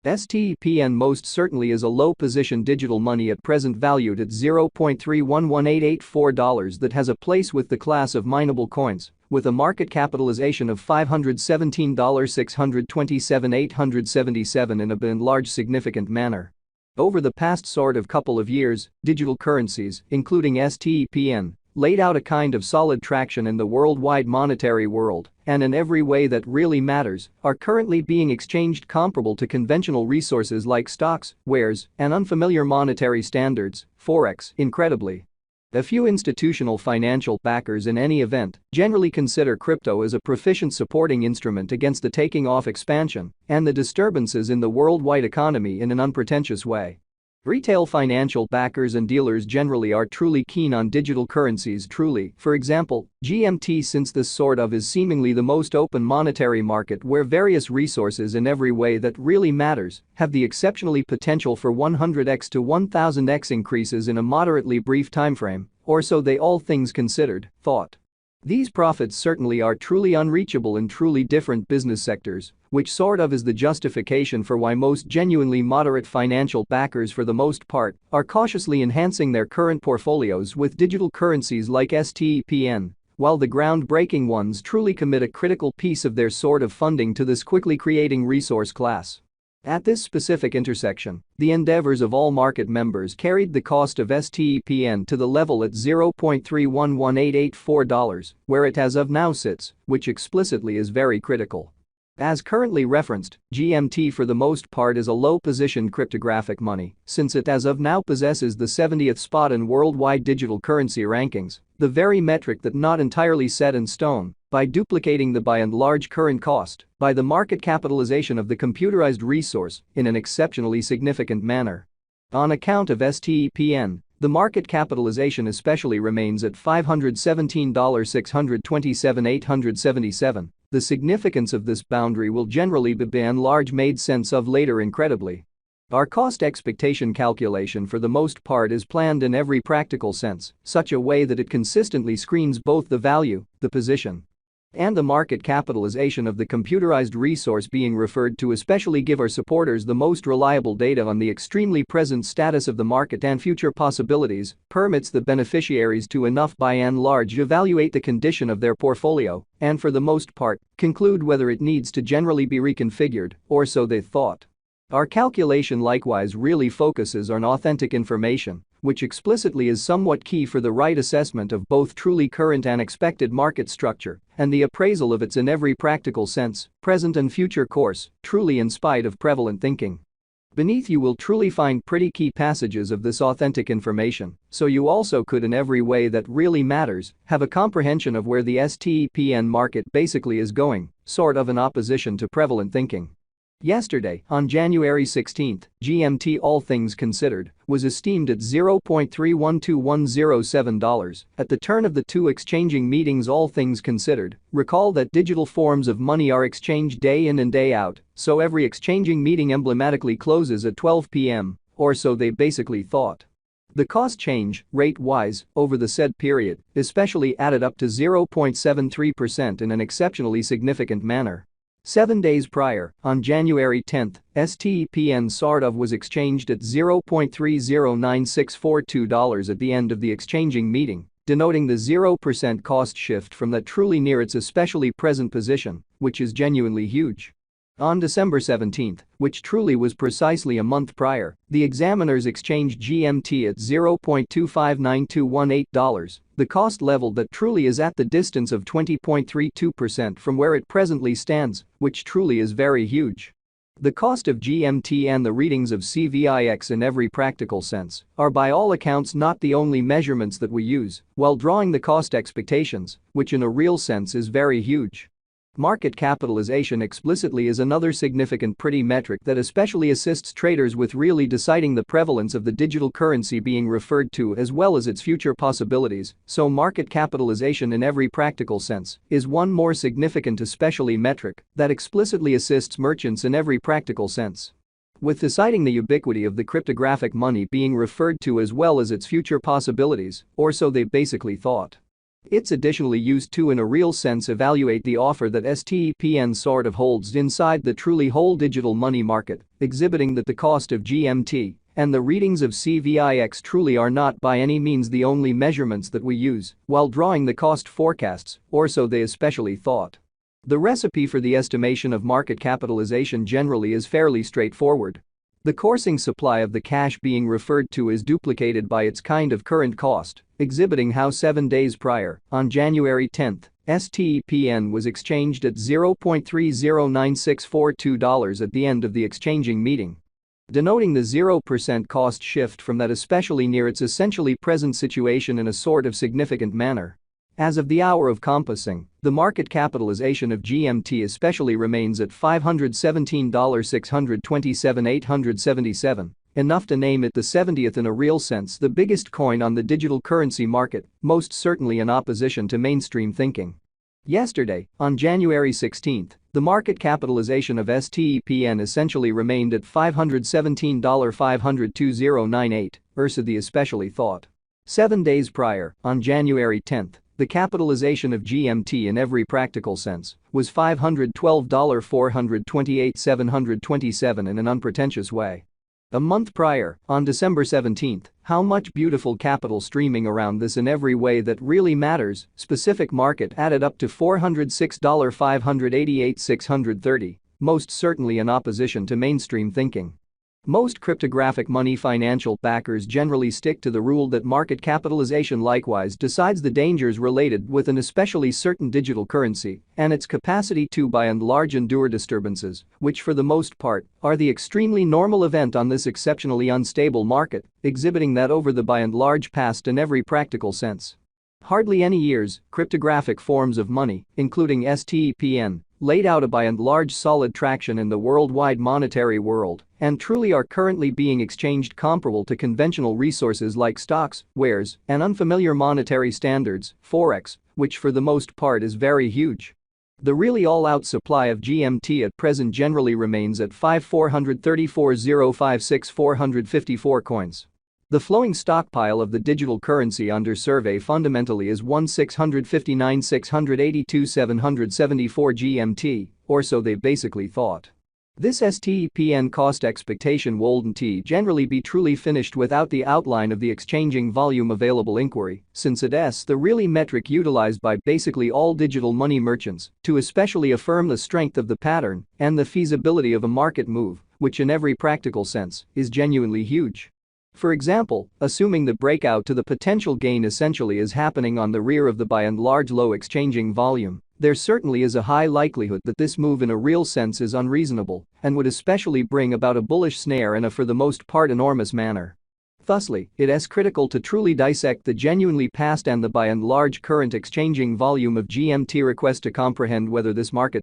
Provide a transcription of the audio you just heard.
Stepn most certainly is a low-position digital money at present valued at $0.3118884 that has a place with the class of mineable coins, with a market capitalization of $517,627,877 in a large significant manner. Over the past couple of years, digital currencies, including Stepn, laid out a kind of solid traction in the worldwide monetary world, and in every way that really matters, are currently being exchanged comparable to conventional resources like stocks, wares, and unfamiliar monetary standards, forex, incredibly. A few institutional financial backers in any event generally consider crypto as a proficient supporting instrument against the taking off expansion and the disturbances in the worldwide economy in an unpretentious way. Retail financial backers and dealers generally are truly keen on digital currencies for example, GMT, since this is seemingly the most open monetary market where various resources in every way that really matters have the exceptionally potential for 100x to 1000x increases in a moderately brief timeframe, or so they all things considered, thought. These profits certainly are truly unreachable in truly different business sectors, which is the justification for why most genuinely moderate financial backers for the most part are cautiously enhancing their current portfolios with digital currencies like Stepn, while the groundbreaking ones truly commit a critical piece of their funding to this quickly creating resource class. At this specific intersection, the endeavors of all market members carried the cost of Stepn to the level at $0.3118884, where it as of now sits, which explicitly is very critical. As currently referenced, GMT for the most part is a low-positioned cryptographic money, since it as of now possesses the 70th spot in worldwide digital currency rankings, the very metric that not entirely set in stone, by duplicating the by and large current cost by the market capitalization of the computerized resource in an exceptionally significant manner. On account of Stepn, the market capitalization especially remains at $517,627,877. The significance of this boundary will generally be by and large made sense of later incredibly. Our cost expectation calculation for the most part is planned in every practical sense, such a way that it consistently screens both the value, the position, and the market capitalization of the computerized resource being referred to, especially give our supporters the most reliable data on the extremely present status of the market and future possibilities, permits the beneficiaries to enough by and large evaluate the condition of their portfolio, and for the most part, conclude whether it needs to generally be reconfigured, or so they thought. Our calculation likewise really focuses on authentic information, which explicitly is somewhat key for the right assessment of both truly current and expected market structure and the appraisal of its in every practical sense, present and future course, truly in spite of prevalent thinking. Beneath you will truly find pretty key passages of this authentic information, so you also could in every way that really matters have a comprehension of where the Stepn market basically is going, in opposition to prevalent thinking. Yesterday, on January 16, GMT all things considered was esteemed at $0.312107 at the turn of the two exchanging meetings. All things considered, recall that digital forms of money are exchanged day in and day out, so every exchanging meeting emblematically closes at 12 p.m., or so they basically thought. The cost change, rate-wise, over the said period, especially added up to 0.73% in an exceptionally significant manner. 7 days prior, on January 10, Stepn was exchanged at $0.309642 at the end of the exchanging meeting, denoting the 0% cost shift from that truly near its especially present position, which is genuinely huge. On December 17, which truly was precisely a month prior, the examiners exchanged GMT at $0.259218, the cost level that truly is at the distance of 20.32% from where it presently stands, which truly is very huge. The cost of GMT and the readings of CVIX in every practical sense are by all accounts not the only measurements that we use while drawing the cost expectations, which in a real sense is very huge. Market capitalization explicitly is another significant pretty metric that especially assists traders with really deciding the prevalence of the digital currency being referred to as well as its future possibilities, so market capitalization in every practical sense is one more significant especially metric that explicitly assists merchants in every practical sense with deciding the ubiquity of the cryptographic money being referred to as well as its future possibilities, or so they basically thought. It's additionally used to in a real sense evaluate the offer that Stepn sort of holds inside the truly whole digital money market, exhibiting that the cost of GMT and the readings of CVIX truly are not by any means the only measurements that we use while drawing the cost forecasts, or so they especially thought. The recipe for the estimation of market capitalization generally is fairly straightforward. The coursing supply of the cash being referred to is duplicated by its kind of current cost, exhibiting how 7 days prior, on January 10, STPN was exchanged at $0.309642 at the end of the exchanging meeting, denoting the 0% cost shift from that especially near its essentially present situation in a sort of significant manner. As of the hour of compassing, the market capitalization of GMT especially remains at $517,627,877, enough to name it the 70th in a real sense the biggest coin on the digital currency market, most certainly in opposition to mainstream thinking. Yesterday, on January 16, the market capitalization of STPN essentially remained at $517,502,098, versus the especially thought. 7 days prior, on January 10, the capitalization of GMT in every practical sense was $512,428,727 in an unpretentious way. A month prior, on December 17, how much beautiful capital streaming around this in every way that really matters specific market added up to $406,588,630, most certainly in opposition to mainstream thinking. Most cryptographic money financial backers generally stick to the rule that market capitalization likewise decides the dangers related with an especially certain digital currency and its capacity to by and large endure disturbances, which for the most part are the extremely normal event on this exceptionally unstable market, exhibiting that over the by and large past in every practical sense. Hardly any years, cryptographic forms of money, including STPN, laid out a by and large solid traction in the worldwide monetary world and truly are currently being exchanged comparable to conventional resources like stocks, wares, and unfamiliar monetary standards, forex, which for the most part is very huge. The really all-out supply of GMT at present generally remains at 5,434,056,454 coins. The flowing stockpile of the digital currency under survey fundamentally is 1,659,682,774 GMT, or so they basically thought. This STPN cost expectation wouldn't generally be truly finished without the outline of the exchanging volume available inquiry, since it's the really metric utilized by basically all digital money merchants to especially affirm the strength of the pattern and the feasibility of a market move, which in every practical sense is genuinely huge. For example, assuming the breakout to the potential gain essentially is happening on the rear of the by and large low exchanging volume, there certainly is a high likelihood that this move in a real sense is unreasonable and would especially bring about a bullish snare in a for the most part enormous manner. Thusly, it is critical to truly dissect the genuinely past and the by and large current exchanging volume of GMT request to comprehend whether this market